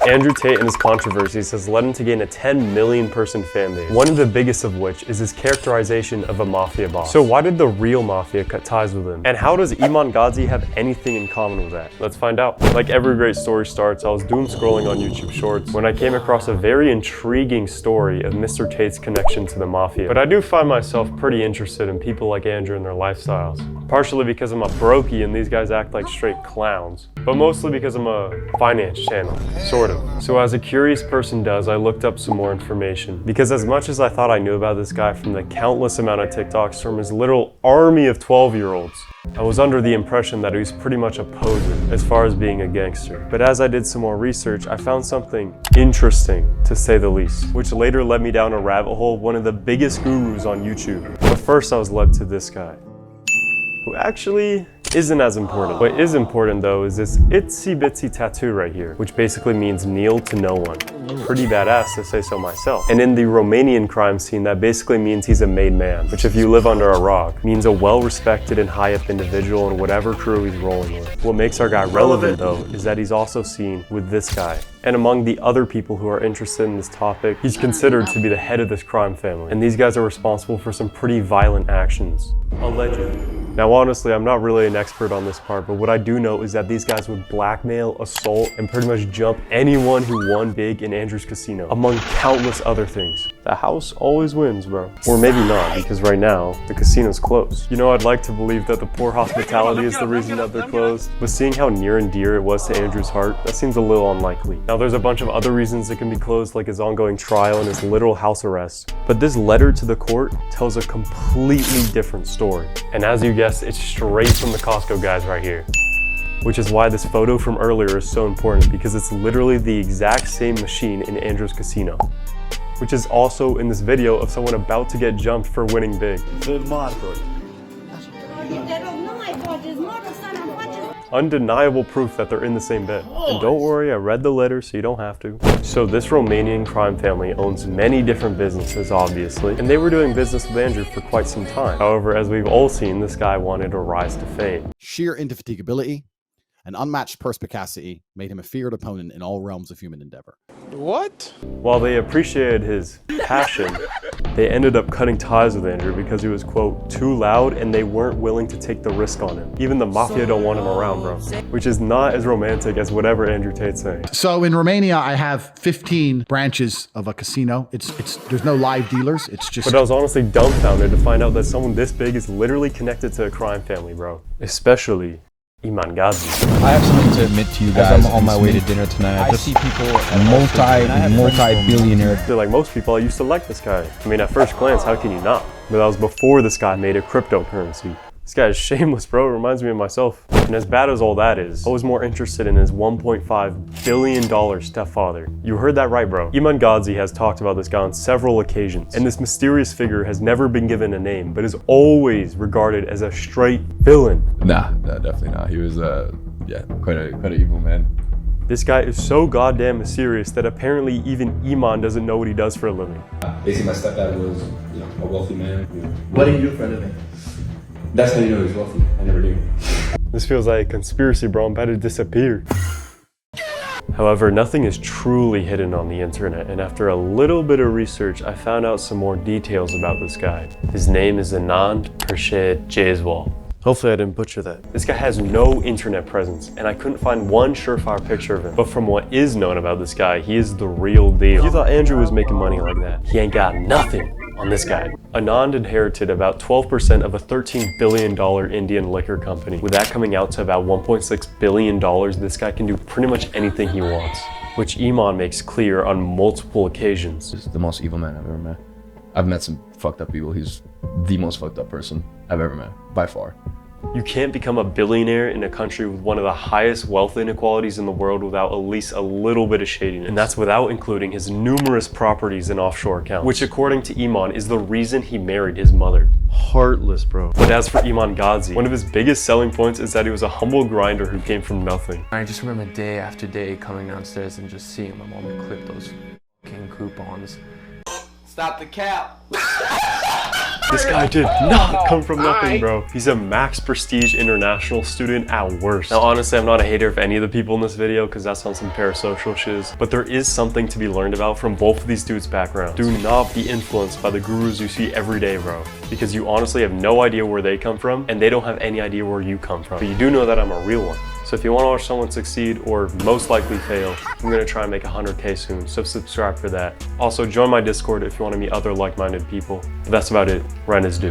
Andrew Tate and his controversies has led him to gain a 10 million person fan base, one of the biggest of which is his characterization of a mafia boss. So why did the real mafia cut ties with him? And how does Iman Gadzhi have anything in common with that? Let's find out. Like every great story starts, I was doom scrolling on YouTube Shorts when I came across a very intriguing story of Mr. Tate's connection to the mafia. But I do find myself pretty interested in people like Andrew and their lifestyles. Partially because I'm a brokey and these guys act like straight clowns, but mostly because I'm a finance channel, sort of. So as a curious person does, I looked up some more information. Because as much as I thought I knew about this guy from the countless amount of TikToks from his literal army of 12-year-olds, I was under the impression that he was pretty much a poser as far as being a gangster. But as I did some more research, I found something interesting, to say the least, which later led me down a rabbit hole of one of the biggest gurus on YouTube. But first I was led to this guy, who actually isn't as important. What is important though is this itsy bitsy tattoo right here, which basically means kneel to no one. Pretty badass to say so myself. And in the Romanian crime scene, that basically means he's a made man, which if you live under a rock, means a well-respected and high-up individual in whatever crew he's rolling with. What makes our guy relevant though is that he's also seen with this guy. And among the other people who are interested in this topic, he's considered to be the head of this crime family. And these guys are responsible for some pretty violent actions. Allegedly. Now honestly, I'm not really an expert on this part, but what I do know is that these guys would blackmail, assault, and pretty much jump anyone who won big in Andrew's casino, among countless other things. The house always wins, bro. Or maybe not, because right now, the casino's closed. You know, I'd like to believe that the poor hospitality is the reason that they're closed, but seeing how near and dear it was to Andrew's heart, that seems a little unlikely. Now there's a bunch of other reasons it can be closed, like his ongoing trial and his literal house arrest. But this letter to the court tells a completely different story. And as you guessed, it's straight from the Costco guys right here. Which is why this photo from earlier is so important, because it's literally the exact same machine in Andrew's casino. Which is also in this video of someone about to get jumped for winning big. Undeniable proof that they're in the same bed. And don't worry, I read the letter so you don't have to. So this Romanian crime family owns many different businesses, obviously, and they were doing business with Andrew for quite some time. However, as we've all seen, this guy wanted to rise to fame. Sheer indefatigability and unmatched perspicacity made him a feared opponent in all realms of human endeavor. What? While they appreciated his passion, they ended up cutting ties with Andrew because he was, quote, too loud and they weren't willing to take the risk on him. Even the mafia don't want him around, bro. Which is not as romantic as whatever Andrew Tate's saying. So in Romania, I have 15 branches of a casino. There's no live dealers. It's just. But I was honestly dumbfounded to find out that someone this big is literally connected to a crime family, bro. Especially Iman Gadzhi. I have something to admit to you guys. As I'm on my way to dinner tonight, I just see people multi-billionaire. Like most people, I used to like this guy. I mean, at first glance, how can you not? But that was before this guy made a cryptocurrency. This guy is shameless, bro. It reminds me of myself. And as bad as all that is, I was more interested in his $1.5 billion stepfather. You heard that right, bro. Iman Gadzhi has talked about this guy on several occasions, and this mysterious figure has never been given a name, but is always regarded as a straight villain. Nah, definitely not. He was, yeah, quite an evil man. This guy is so goddamn mysterious that apparently even Iman doesn't know what he does for a living. Basically, my stepdad was, a wealthy man. What do you do for a living? That's how you know he's wealthy. I never knew. This feels like a conspiracy, bro. I'm about to disappear. However, nothing is truly hidden on the internet, and after a little bit of research, I found out some more details about this guy. His name is Iman Gadzhi. Hopefully I didn't butcher that. This guy has no internet presence, and I couldn't find one surefire picture of him. But from what is known about this guy, he is the real deal. If you thought Andrew was making money like that, he ain't got nothing on this guy. Anand inherited about 12% of a $13 billion Indian liquor company. With that coming out to about $1.6 billion, this guy can do pretty much anything he wants, which Iman makes clear on multiple occasions. He's the most evil man I've ever met. I've met some fucked up people. He's the most fucked up person I've ever met, by far. You can't become a billionaire in a country with one of the highest wealth inequalities in the world without at least a little bit of shadiness. And that's without including his numerous properties and offshore accounts, which according to Iman is the reason he married his mother. Heartless, bro. But as for Iman Gadzhi, one of his biggest selling points is that he was a humble grinder who came from nothing. I just remember day after day coming downstairs and just seeing my mom clip those fucking coupons. Stop the cap. This guy did not come from nothing, bro. He's a max prestige international student at worst. Now, honestly, I'm not a hater of any of the people in this video because that's on some parasocial shiz, but there is something to be learned about from both of these dudes' backgrounds. Do not be influenced by the gurus you see every day, bro, because you honestly have no idea where they come from and they don't have any idea where you come from. But you do know that I'm a real one. So if you want to watch someone succeed or most likely fail, I'm going to try and make 100K soon, so subscribe for that. Also, join my Discord if you want to meet other like-minded people. But that's about it. Rent is due.